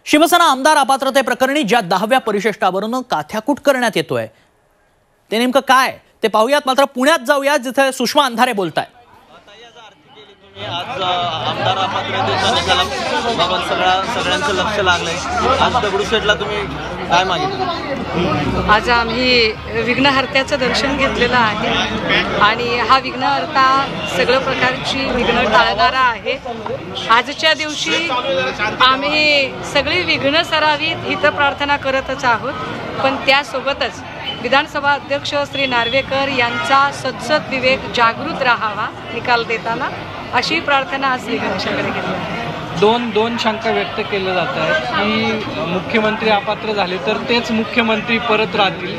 शिवसेना आमदार अपात्रतेप्रकरणी ज्या 10व्या परिशिष्टावरून काथ्याकूट करण्यात येतोय ते नेमकं काय ते पाहूयात। मात्र पुण्यात जाऊया जिथे सुषमा अंधारे बोलताय। आज आमदार अपात्रतेच्या निकालाबाबत सगळ्यांचं लक्ष लागलंय। आज दगडूशेठला तुम्ही काय मागितलं? आज आम्ही विघ्नहर्त्याचं दर्शन घेतलेलं आहे आणि हा विघ्नहर्ता सगळ्या प्रकारची विघ्न टाळणारा आहे। आजच्या दिवशी आम्ही सगळी विघ्न सरावीत हित प्रार्थना करतच आहोत, पण त्यासोबतच विधानसभा अध्यक्ष श्री नार्वेकर यांचा सद्सद विवेक जागृत राहावा निकाल देताना, अशी प्रार्थना आज श्री गणेशाकडे केली आहे। दोन शंका व्यक्त केल्या जात आहेत की मुख्यमंत्री अपात्र झाले तर तेच मुख्यमंत्री परत राहतील।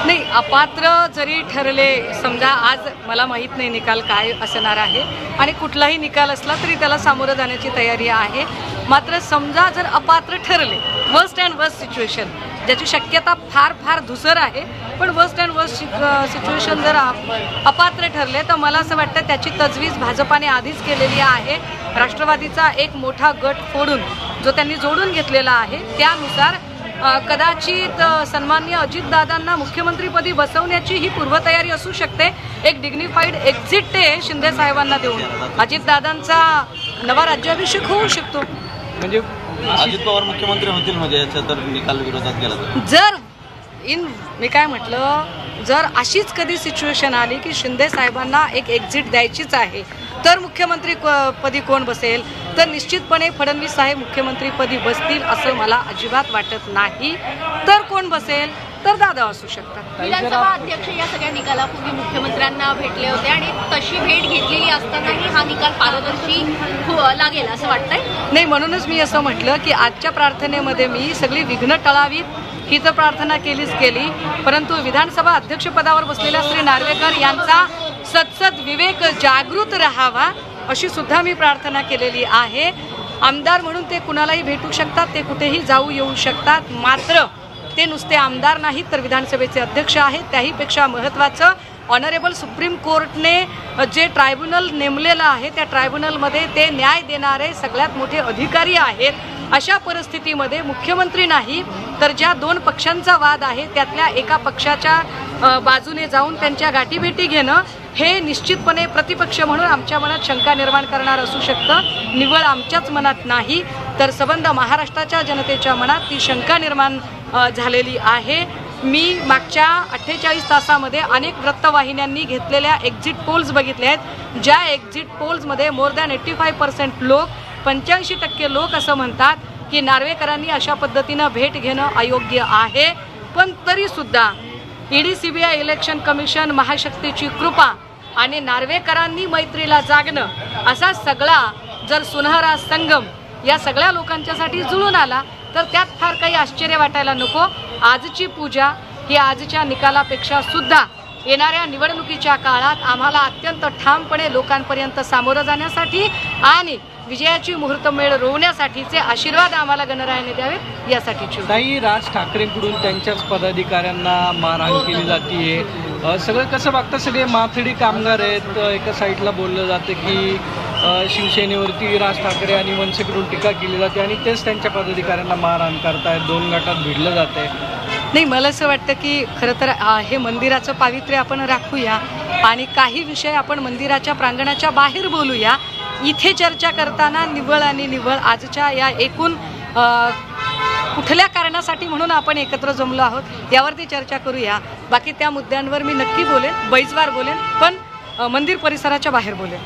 नाही, अपात्र जरी ठरले, समजा आज मला माहीत नाही निकाल काय असणार आहे आणि कुठलाही निकाल असला तरी त्याला सामोरं जाण्याची तयारी आहे। मात्र समजा जर अपात्र ठरले, वर्स्ट अँड वर्स्ट सिच्युएशन ज्याची शक्यता फार धुसर आहे, पण वर्स्ट अँड वर्स्ट सिच्युएशन जर अपात्र ठरले तर मला असं वाटतं त्याची तजवीज भाजपाने आधीच केलेली आहे। राष्ट्रवादीचा एक मोठा गट फोडून जो त्यांनी जोडून घेतलेला आहे त्यानुसार कदाचित सन्माननीय अजितदादांना मुख्यमंत्रीपदी बसवण्याची ही पूर्वतयारी असू शकते। एक डिग्निफाईड एक्झिट ते शिंदे साहेबांना देऊन अजितदादांचा नवा राज्याभिषेक होऊ शकतो। म्हणजे अजित पवार मुख्यमंत्री होतील म्हणजे याच्या तर निकाल विरोधात गेला जर मी काय म्हटलं, जर अशीच कधी सिच्युएशन आली की शिंदे साहेबांना एक एक्झिट द्यायचीच आहे तर मुख्यमंत्री पदी कोण बसेल, तर निश्चितपणे फडणवीस साहेब मुख्यमंत्रीपदी बसतील असं मला अजिबात वाटत नाही। तर कोण बसेल तर दादा असू शकतात। विधानसभा अध्यक्ष या सगळ्या निकालापूर्वी मुख्यमंत्र्यांना भेटले होते आणि तशी भेट घेतलेली असतानाही हा निकाल पारदर्शी लागेल असं वाटतंय? नाही, म्हणूनच मी असं म्हटलं की आजच्या प्रार्थनेमध्ये मी सगळी विघ्न टळावीत ही तर प्रार्थना केली, परंतु विधानसभा अध्यक्षपदावर बसलेल्या श्री नार्वेकर यांचा सद्सद विवेक जागृत राहावा अशी सुद्धा मी प्रार्थना केलेली आहे। आमदार म्हणून ते कुणालाही भेटू शकतात, ते कुठेही जाऊ येऊ शकतात, मात्र ते नुसते आमदार नाहीत तर विधानसभेचे अध्यक्ष आहेत। त्याहीपेक्षा महत्त्वाचं, ऑनरेबल सुप्रीम कोर्टने जे ट्रायब्युनल नेमलेलं आहे त्या ट्रायब्युनलमध्ये ते न्याय देणारे सगळ्यात मोठे अधिकारी आहेत। अशा परिस्थितीमध्ये मुख्यमंत्री नाही तर ज्या दोन पक्षांचा वाद आहे त्यातल्या एका पक्षाच्या बाजूने जाऊन त्यांच्या गाठीभेटी घेणं हे निश्चितपणे प्रतिपक्ष म्हणून आमच्या मनात शंका निर्माण करणार असू शकतं। निव्वळ आमच्याच मनात नाही तर सबंध महाराष्ट्राच्या जनतेच्या मनात ती शंका निर्माण झालेली आहे। मी मागच्या 48 तासामध्ये अनेक वृत्तवाहिन्यांनी घेतलेल्या एक्झिट पोल्स बघितले आहेत, ज्या एक्झिट पोल्समध्ये मोर दॅन 85% लोक, 85% लोक असं म्हणतात की नार्वेकरांनी अशा पद्धतीनं भेट घेणं अयोग्य आहे। पण तरीसुद्धा ईडी, CBI, इलेक्शन कमिशन, महाशक्तीची कृपा आणि नार्वेकरांनी मैत्रीला जागणं असा सगळा जर सुनहरा संगम या सगळ्या लोकांच्यासाठी जुळून आला तर त्यात फार काही आश्चर्य वाटायला नको। आजची पूजा ही आजच्या निकालापेक्षा सुद्धा येणाऱ्या निवडणुकीच्या काळात आम्हाला अत्यंत ठामपणे लोकांपर्यंत सामोरं जाण्यासाठी आणि विजयाची मुहूर्तमेढ रोवण्यासाठीचे आशीर्वाद आम्हाला गणरायाने द्यावेत यासाठीची। ताई, राज ठाकरेंकडून त्यांच्याच पदाधिकाऱ्यांना मारहाण केली जाते, सगळं कसं बघता? सगळे माथडी कामगार आहेत। एका साईडला बोललं जातं की शिवसेनेवरती राज ठाकरे आणि मनसेकडून टीका केली जाते आणि तेच त्यांच्या पदाधिकाऱ्यांना मारहाण करतायत, दोन गटात भिडलं जात आहे। नाही, मला असं वाटतं की खरं तर हे मंदिराचं पावित्र्य आपण राखूया आणि काही विषय आपण मंदिराच्या प्रांगणाच्या बाहेर बोलूया। इथे चर्चा करताना निव्वळ आजच्या या एकूण कुठल्या कारणासाठी म्हणून आपण एकत्र जमलो आहोत यावरती चर्चा करूया। बाकी त्या मुद्द्यांवर मी नक्की बोलेन, बैजवार बोलेन, पण मंदिर परिसराच्या बाहेर बोलेन।